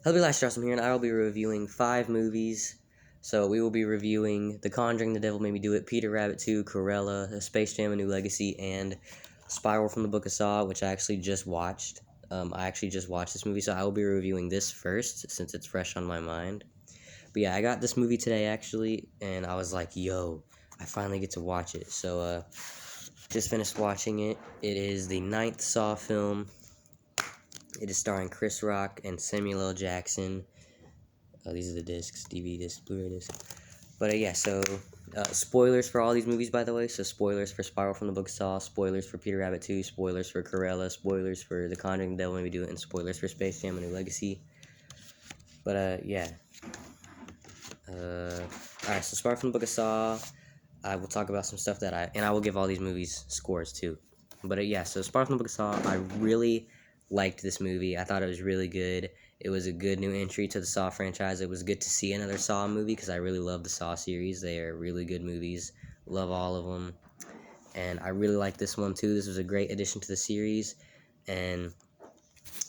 Hello, Last Awesome here, and I will be reviewing 5 movies. So we will be reviewing The Conjuring, The Devil Made Me Do It, Peter Rabbit 2, Cruella, The Space Jam: A New Legacy, and Spiral from the Book of Saw, which I actually just watched. I actually just watched this movie, so I will be reviewing this first, since it's fresh on my mind. But yeah, I got this movie today, actually, and I was like, yo, I finally get to watch it. So, just finished watching it. It is the 9th Saw film. It is starring Chris Rock and Samuel L. Jackson. These are the discs, DVD discs, Blu-ray discs. But yeah, so spoilers for all these movies, by the way. So spoilers for Spiral from the Book of Saw, spoilers for Peter Rabbit 2, spoilers for Cruella, spoilers for The Conjuring, The Devil Made Me Do It, and spoilers for Space Jam: A New Legacy. But yeah. Alright, so Spiral from the Book of Saw. I will talk about some stuff that I will give all these movies scores too. But yeah, so Spiral from the Book of Saw, I really liked this movie. I thought it was really good. It was a good new entry to the Saw franchise. It was good to see another Saw movie because I really love the Saw series. They are really good movies. Love all of them. And I really like this one too. This was a great addition to the series. And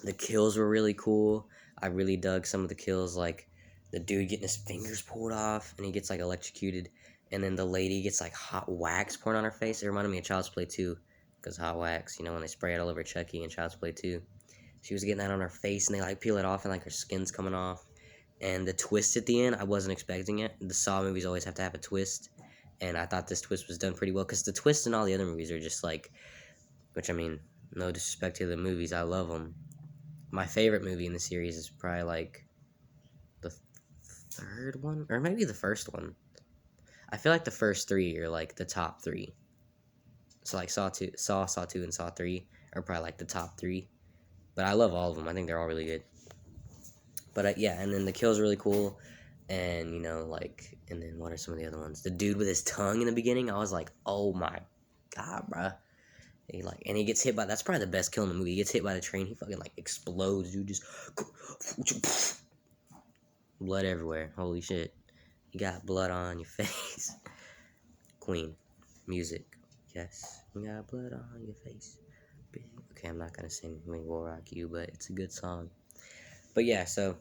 the kills were really cool. I really dug some of the kills, like the dude getting his fingers pulled off and he gets like electrocuted. And then the lady gets like hot wax poured on her face. It reminded me of Child's Play 2. Because hot wax, when they spray it all over Chucky in Child's Play 2. She was getting that on her face and they like peel it off and like her skin's coming off. And the twist at the end, I wasn't expecting it. The Saw movies always have to have a twist. And I thought this twist was done pretty well. Because the twists in all the other movies are just like, which I mean, no disrespect to the movies, I love them. My favorite movie in the series is probably like the third one, or maybe the first one. I feel like the first 3 are like the top 3. So like Saw 2, Saw 2, and Saw 3 are probably like the top 3. But I love all of them. I think they're all really good. But yeah, and then the kill's really cool. And and then what are some of the other ones? The dude with his tongue in the beginning, I was like, oh my god, bruh. And he gets hit by, that's probably the best kill in the movie. He gets hit by the train, he fucking like explodes, dude, just blood everywhere. Holy shit. You got blood on your face. Queen. Music. Yes. You got blood on your face. Okay, I'm not gonna sing We Will Rock You, but it's a good song. But yeah, so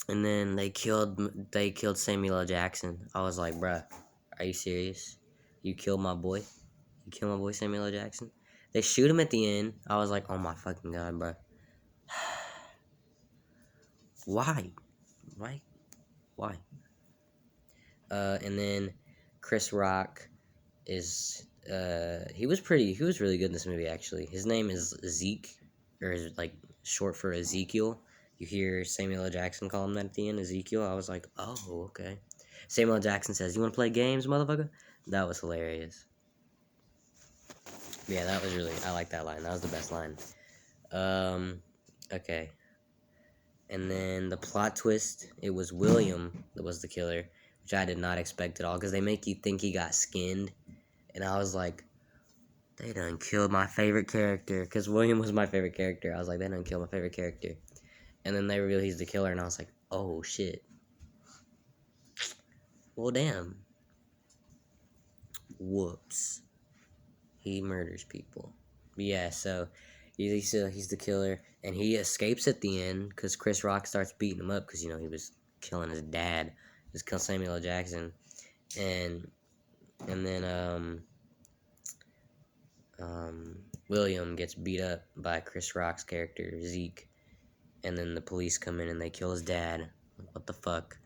and then they killed Samuel L. Jackson. I was like, bruh, are you serious? You killed my boy? You killed my boy Samuel L. Jackson? They shoot him at the end. I was like, oh my fucking god, bruh. Why? Why? And then Chris Rock is he was really good in this movie actually. His name is Zeke, or is like short for Ezekiel. You hear Samuel L. Jackson call him that at the end, Ezekiel. I was like, oh, okay. Samuel L. Jackson says, "You want to play games, motherfucker?" That was hilarious. Yeah, that was I like that line. That was the best line. Okay. And then the plot twist, it was William that was the killer, which I did not expect at all, because they make you think he got skinned. And I was like, they done killed my favorite character, because William was my favorite character. I was like, they done killed my favorite character. And then they revealed he's the killer, and I was like, oh, shit. Well, damn. Whoops. He murders people. But yeah, so he's the killer, and he escapes at the end, because Chris Rock starts beating him up, because, he was killing his dad. Just kill Samuel L. Jackson. And then, William gets beat up by Chris Rock's character, Zeke. And then the police come in and they kill his dad. What the fuck?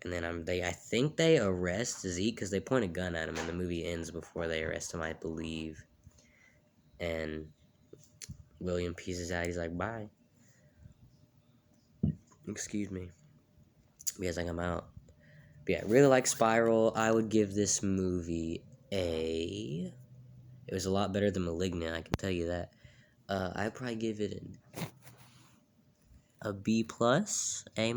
And then I think they arrest Zeke because they point a gun at him, and the movie ends before they arrest him, I believe. And William pieces out. He's like, bye. Excuse me. Because like, I'm out. But yeah, really like Spiral. I would give this movie it was a lot better than Malignant, I can tell you that. I'd probably give it a B+, A-.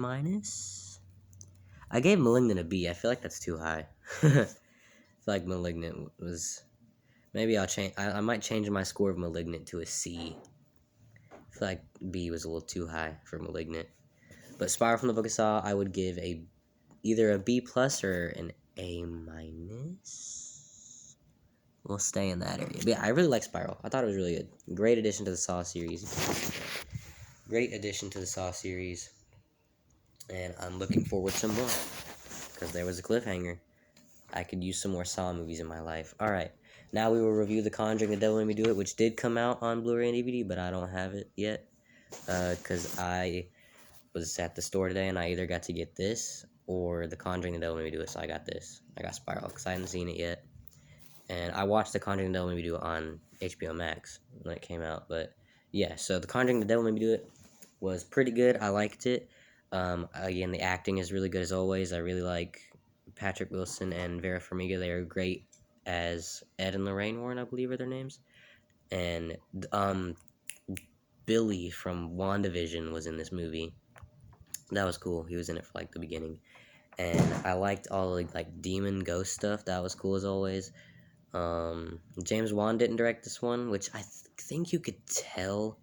I gave Malignant a B. I feel like that's too high. I feel like Malignant was... Maybe I'll change... I might change my score of Malignant to a C. I feel like B was a little too high for Malignant. But Spiral from the Book of Saw, I would give either a B+ or an A-. We'll stay in that area. But yeah, I really like Spiral. I thought it was really good. Great addition to the Saw series. and I'm looking forward to more because there was a cliffhanger. I could use some more Saw movies in my life. All right, now we will review The Conjuring: The Devil Made Me Do It, which did come out on Blu-ray and DVD, but I don't have it yet because I was at the store today and I either got to get this or The Conjuring: The Devil Made Me Do It. So I got this. I got Spiral because I hadn't seen it yet, and I watched The Conjuring: The Devil Made Me Do It on HBO Max when it came out. But yeah, so The Conjuring: The Devil Made Me Do It was pretty good. I liked it. Again, the acting is really good as always. I really like Patrick Wilson and Vera Farmiga. They are great as Ed and Lorraine Warren, I believe are their names. And Billy from WandaVision was in this movie. That was cool. He was in it for like the beginning, and I liked all the like demon ghost stuff. That was cool as always. James Wan didn't direct this one, which I think you could tell.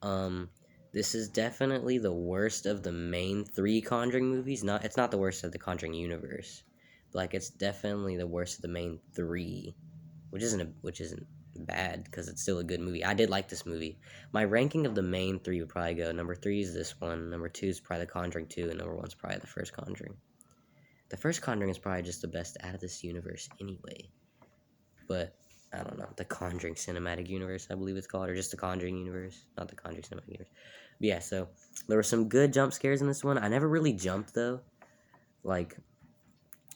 Um, this is definitely the worst of the main three Conjuring movies. It's not the worst of the Conjuring universe, but like it's definitely the worst of the main three, which isn't bad because it's still a good movie. I did like this movie. My ranking of the main three would probably go number three is this one, number two is probably The Conjuring 2, and number one's probably the first Conjuring. The first Conjuring is probably just the best out of this universe anyway. But I don't know, the Conjuring Cinematic Universe, I believe it's called, or just the Conjuring Universe, not the Conjuring Cinematic Universe. But yeah, so there were some good jump scares in this one. I never really jumped though, like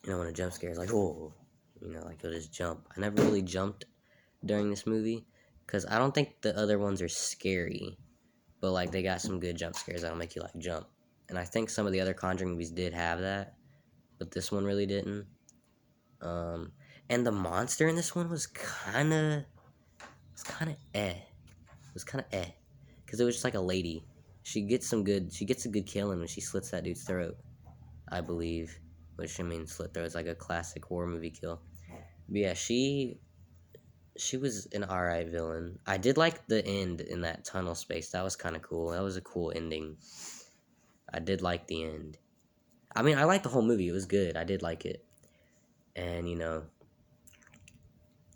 when a jump scare is like oh, like you'll just jump. I never really jumped during this movie because I don't think the other ones are scary, but like they got some good jump scares that'll make you like jump. And I think some of the other Conjuring movies did have that, but this one really didn't. Um, and the monster in this one was eh. It was kind of eh, because it was just like a lady. She gets a good killing when she slits that dude's throat, I believe. Which I mean, slit throat is like a classic horror movie kill. But yeah, she was an alright villain. I did like the end in that tunnel space. That was kind of cool. That was a cool ending. I did like the end. I mean, I liked the whole movie. It was good. I did like it. And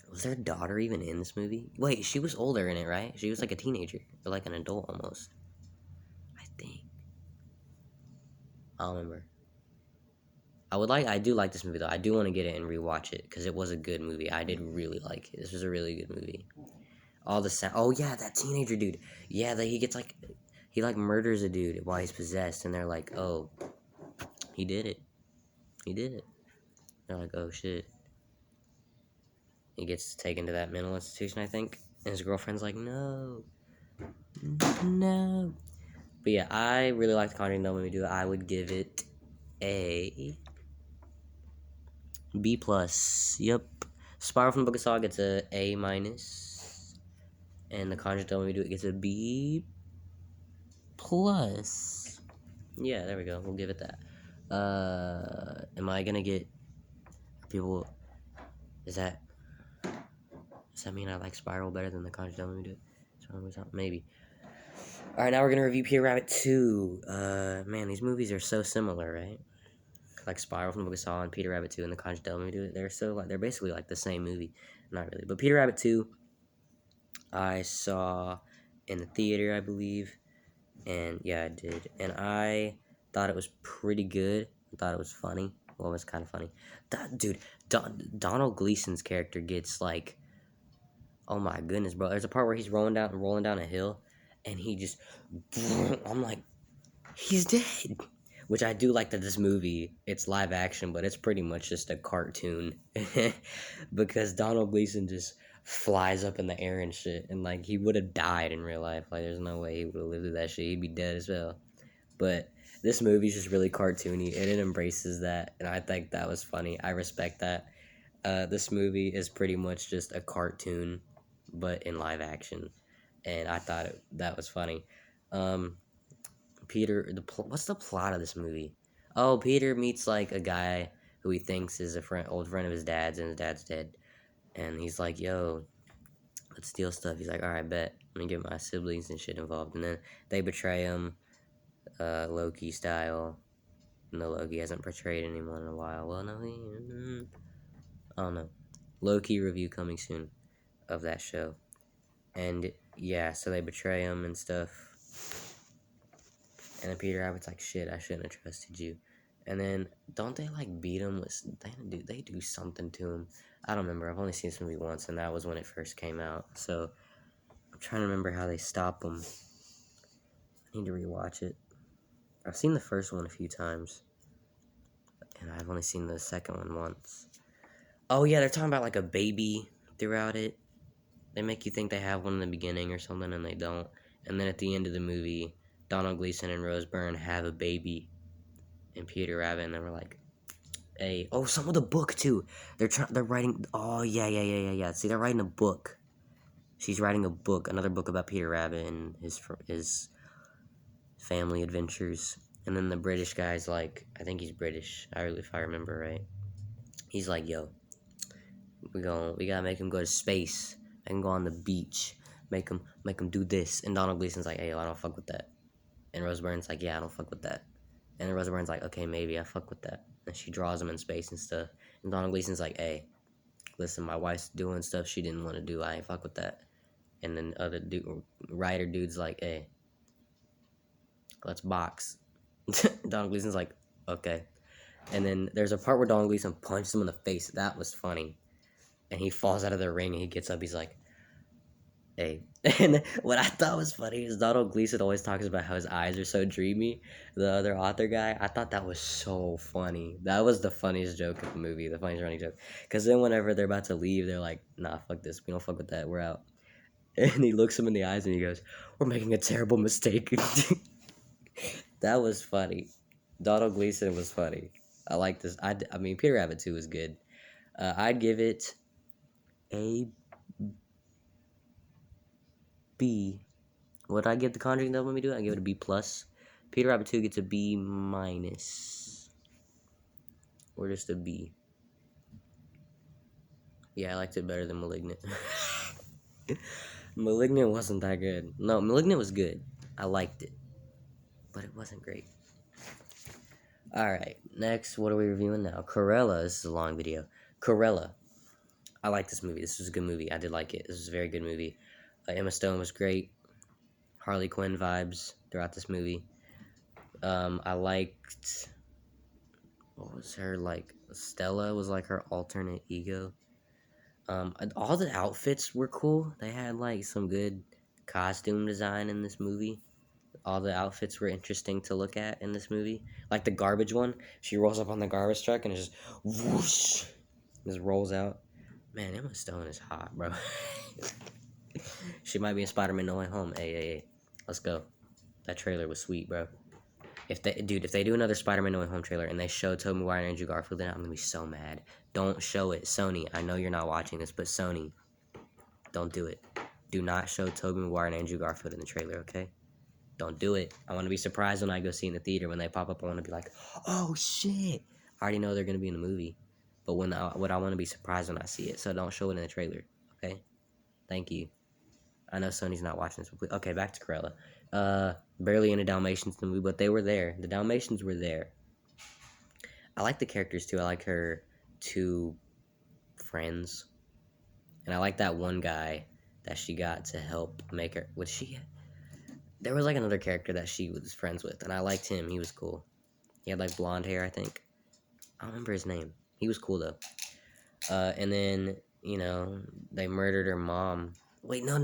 was their daughter even in this movie? Wait, she was older in it, right? She was like a teenager or like an adult almost. I think. I don't remember. I do like this movie though. I do want to get it and rewatch it because it was a good movie. I did really like it. This was a really good movie. All the sound. Oh yeah, that teenager dude. Yeah, that he like murders a dude while he's possessed, and they're like, oh, he did it. He did it. They're like, oh shit. He gets taken to that mental institution, I think, and his girlfriend's like, no, no. But yeah, I really like The Conjuring. Don't Make Me Do It. I would give it a B plus. Yep. Spiral from the Book of Saw gets a A minus, and The Conjuring Don't Make Me Do It gets a B plus. Yeah, there we go. We'll give it that. Am I gonna get people? Is that does that mean I like Spiral better than The Conjuring Don't Make Me Do It? Maybe. All right, now we're gonna review Peter Rabbit 2. Man, these movies are so similar, right? Like Spiral from the Book of Saw and Peter Rabbit 2 and The Conjuring Don't Make Me Do It. They're basically like the same movie. Not really, but Peter Rabbit 2, I saw in the theater, I believe, and yeah, I did, and I thought it was pretty good. I thought it was funny. Well, it was kind of funny. Donald Gleason's character gets like, oh my goodness, bro. There's a part where he's rolling down a hill, and he just, I'm like, he's dead. Which I do like that this movie, it's live action, but it's pretty much just a cartoon. Because Donald Gleason just flies up in the air and shit. And, like, he would have died in real life. Like, there's no way he would have lived through that shit. He'd be dead as well. But this movie's just really cartoony, and it embraces that. And I think that was funny. I respect that. This movie is pretty much just a cartoon, but in live action. And I thought that was funny. What's the plot of this movie? Oh, Peter meets like a guy who he thinks is old friend of his dad's, and his dad's dead. And he's like, "Yo, let's steal stuff." He's like, "All right, bet. Let me get my siblings and shit involved." And then they betray him, Loki style. No, Loki hasn't betrayed anyone in a while. Well, no, I don't know. Loki review coming soon of that show. And yeah, so they betray him and stuff. And then Peter Rabbit's like, shit, I shouldn't have trusted you. And then don't they like beat him with? They do something to him. I don't remember. I've only seen this movie once, and that was when it first came out. So I'm trying to remember how they stop him. I need to rewatch it. I've seen the first one a few times, and I've only seen the second one once. Oh yeah, they're talking about like a baby throughout it. They make you think they have one in the beginning or something, and they don't. And then at the end of the movie, Donald Gleason and Rose Byrne have a baby and Peter Rabbit, and they were like, "Hey, oh, some of the book too. They're writing. Oh yeah. See, they're writing a book. She's writing a book, another book about Peter Rabbit and his family adventures. And then the British guy's like, I think he's British. If I remember right, he's like, yo, we gotta make him go to space. Make him go on the beach. Make him do this. And Donald Gleason's like, hey, yo, I don't fuck with that. And Rose Byrne's like, yeah, I don't fuck with that. And then Rose Byrne's like, okay, maybe I fuck with that. And she draws him in space and stuff. And Donald Gleason's like, hey, listen, my wife's doing stuff she didn't want to do. I ain't fuck with that. And then writer dude's like, hey, let's box. Donald Gleason's like, okay. And then there's a part where Donald Gleason punches him in the face. That was funny. And he falls out of the ring and he gets up. He's like, hey. And what I thought was funny is Donald Gleason always talks about how his eyes are so dreamy. The other author guy, I thought that was so funny. That was the funniest joke of the movie, the funniest running joke. Because then whenever they're about to leave, they're like, nah, fuck this. We don't fuck with that. We're out. And he looks him in the eyes and he goes, we're making a terrible mistake. That was funny. Donald Gleason was funny. I like this. I mean, Peter Rabbit 2 is good. I'd give it a B. What did I give The Conjuring that let me do? I give it a B plus. Peter Rabbit 2 gets a B minus. Or just a B. Yeah, I liked it better than Malignant. Malignant wasn't that good. No, Malignant was good. I liked it. But it wasn't great. Alright, next, what are we reviewing now? Cruella. This is a long video. Cruella. I like this movie. This was a good movie. I did like it. This was a very good movie. Emma Stone was great. Harley Quinn vibes throughout this movie. I liked... What was her, like... Stella was like her alternate ego. All the outfits were cool. They had, like, some good costume design in this movie. All the outfits were interesting to look at in this movie. Like the garbage one. She rolls up on the garbage truck and it just whoosh. Just rolls out. Man, Emma Stone is hot, bro. She might be in Spider-Man No Way Home. Hey. Let's go. That trailer was sweet, bro. If they do another Spider-Man No Way Home trailer and they show Tobey Maguire and Andrew Garfield in it, I'm gonna be so mad. Don't show it. Sony, I know you're not watching this, but Sony, don't do it. Do not show Tobey Maguire and Andrew Garfield in the trailer, okay? Don't do it. I want to be surprised when I go see it in the theater. When they pop up, I want to be like, oh, shit. I already know they're going to be in the movie. But I want to be surprised when I see it. So don't show it in the trailer. Okay? Thank you. I know Sony's not watching this. But okay, back to Cruella. Barely any Dalmatians in the movie, but they were there. The Dalmatians were there. I like the characters, too. I like her two friends. And I like that one guy that she got to help make her... There was like another character that she was friends with, and I liked him. He was cool. He had like blonde hair, I think. I don't remember his name. He was cool though. And then, they murdered her mom. Wait, no.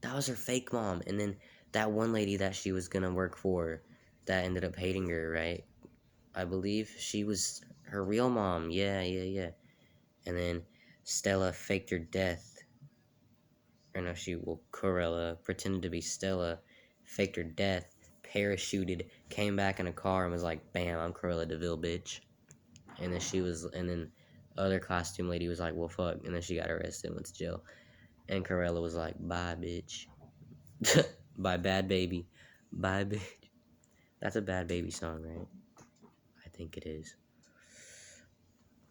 That was her fake mom. And then that one lady that she was gonna work for that ended up hating her, right? I believe she was her real mom. Yeah. And then Stella faked her death. Or no, Cruella pretended to be Stella, faked her death, parachuted, came back in a car and was like, bam, I'm Cruella DeVille, bitch. And then other costume lady was like, well, fuck. And then she got arrested and went to jail. And Cruella was like, bye, bitch. Bye, bad baby. Bye, bitch. That's a Bad Baby song, right? I think it is.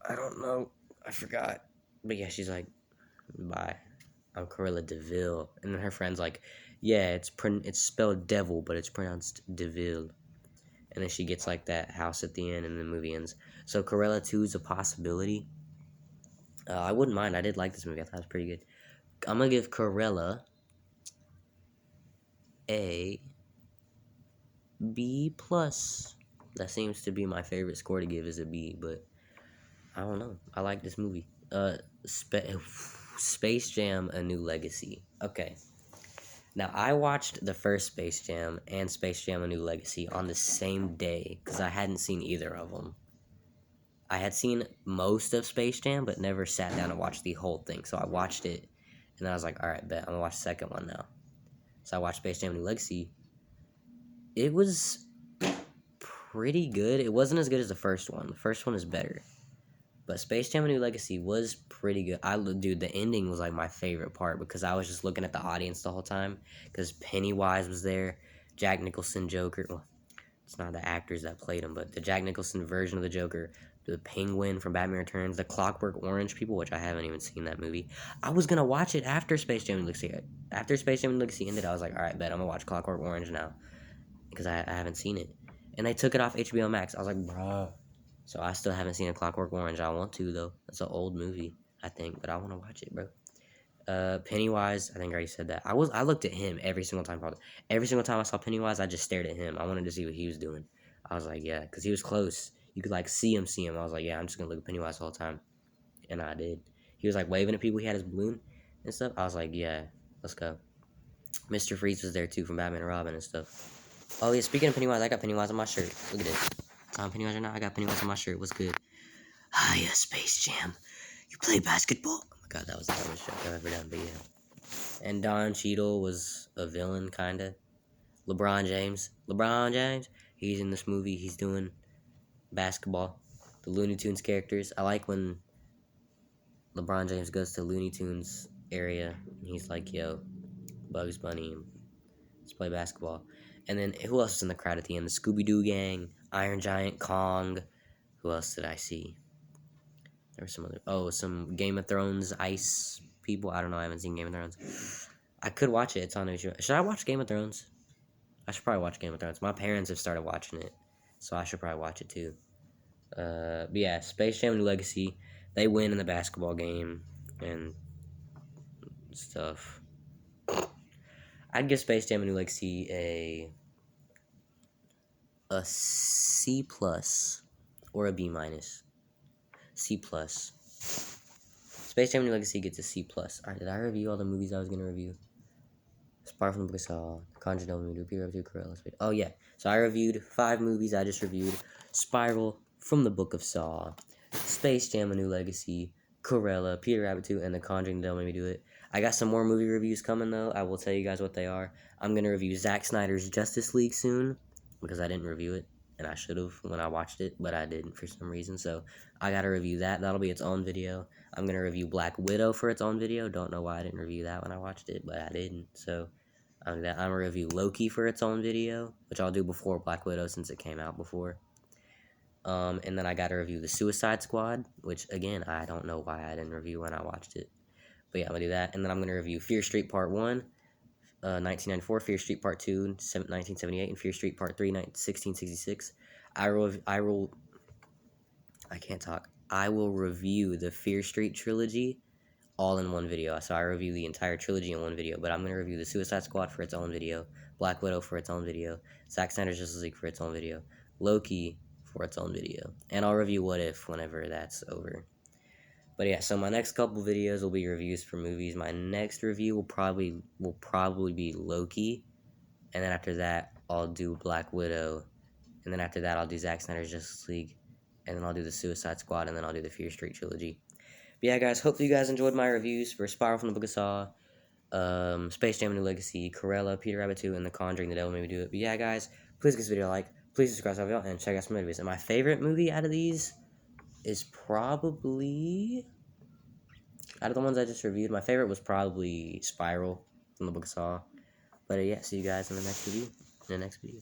I don't know. I forgot. But yeah, she's like, bye. I'm Cruella DeVille. And then her friend's like, yeah, it's spelled devil, but it's pronounced DeVille. And then she gets like that house at the end and the movie ends. So Cruella 2 is a possibility. I wouldn't mind. I did like this movie. I thought it was pretty good. I'm going to give Cruella a B plus. That seems to be my favorite score to give is a B, but I don't know. I like this movie. Space Jam: A New Legacy. Okay. Now I watched the first Space Jam and Space Jam: A New Legacy on the same day because I hadn't seen either of them. I had seen most of Space Jam, but never sat down and watched the whole thing. So I watched it, and then I was like, all right, bet I'm gonna watch the second one now. So I watched Space Jam: A New Legacy. It was pretty good. It wasn't as good as the first one. The first one is better. But Space Jam: A New Legacy was pretty good. Dude, the ending was like my favorite part because I was just looking at the audience the whole time because Pennywise was there, Jack Nicholson Joker. Well, it's not the actors that played him, but the Jack Nicholson version of the Joker, the Penguin from Batman Returns, the Clockwork Orange people, which I haven't even seen that movie. I was gonna watch it after Space Jam: A New Legacy. After Space Jam: A New Legacy ended, I was like, all right, bet I'm gonna watch Clockwork Orange now because I haven't seen it, and they took it off HBO Max. I was like, bruh. So I still haven't seen a Clockwork Orange. I want to though. It's an old movie, I think, but I want to watch it, bro. Pennywise, I think I already said that. I looked at him every single time. Probably every single time I saw Pennywise, I just stared at him. I wanted to see what he was doing. I was like, yeah, because he was close. You could like see him. I was like, yeah, I'm just gonna look at Pennywise the whole time, and I did. He was like waving at people. He had his balloon and stuff. I was like, yeah, let's go. Mr. Freeze was there too from Batman and Robin and stuff. Oh yeah, speaking of Pennywise, I got Pennywise on my shirt. Look at this. Pennywise or not, I got Pennywise on my shirt. What's good? Ah, yeah, Space Jam. You play basketball? Oh my god, that was the dumbest joke I've ever done, but yeah. And Don Cheadle was a villain, kinda. LeBron James, he's in this movie. He's doing basketball. The Looney Tunes characters. I like when LeBron James goes to Looney Tunes area. And he's like, yo, Bugs Bunny, let's play basketball. And then who else is in the crowd at the end? The Scooby-Doo gang, Iron Giant, Kong. Who else did I see? There was some other. Oh, some Game of Thrones ice people. I don't know. I haven't seen Game of Thrones. I could watch it. It's on HBO. Should I watch Game of Thrones? I should probably watch Game of Thrones. My parents have started watching it, so I should probably watch it too. But yeah, Space Jam: New Legacy. They win in the basketball game and stuff. I'd give Space Jam: New Legacy a C plus or a B minus. C plus. Space Jam: New Legacy gets a C plus. Alright, did I review all the movies I was gonna review? Spiral from the Book of Saw, Conjuring, Peter Rabbit 2, Cruella. Oh yeah, so I reviewed 5 movies. I just reviewed Spiral from the Book of Saw, Space Jam: A New Legacy, Cruella, Peter Rabbit 2, and The Conjuring. Don't make me do it. I got some more movie reviews coming though. I will tell you guys what they are. I'm gonna review Zack Snyder's Justice League soon because I didn't review it. And I should have when I watched it, but I didn't for some reason. So I gotta review that. That'll be its own video. I'm gonna review Black Widow for its own video. Don't know why I didn't review that when I watched it, but I didn't. So I'm gonna review Loki for its own video, which I'll do before Black Widow since it came out before. And then I gotta review the Suicide Squad, which again I don't know why I didn't review when I watched it. But yeah, I'm gonna do that. And then I'm gonna review Fear Street Part 1. 1994, Fear Street Part 2, 1978, and Fear Street Part 3, 1666. I can't talk. I will review the Fear Street trilogy all in one video. So I review the entire trilogy in one video, but I'm going to review the Suicide Squad for its own video, Black Widow for its own video, Zack Snyder's Justice League for its own video, Loki for its own video, and I'll review What If whenever that's over. But yeah, so my next couple videos will be reviews for movies. My next review will probably be Loki, and then after that I'll do Black Widow, and then after that I'll do Zack Snyder's Justice League, and then I'll do the Suicide Squad, and then I'll do the Fear Street trilogy. But yeah, guys, hopefully you guys enjoyed my reviews for Spiral from the Book of Saw, Space Jam: A New Legacy, Cruella, Peter Rabbit 2, and The Conjuring, The Devil Made Me Do It. But yeah, guys, please give this video a like, please subscribe to y'all, and check out some other videos. And my favorite movie out of these is probably, out of the ones I just reviewed, my favorite was probably Spiral from the Book of Saw. But yeah, see you guys in the next video.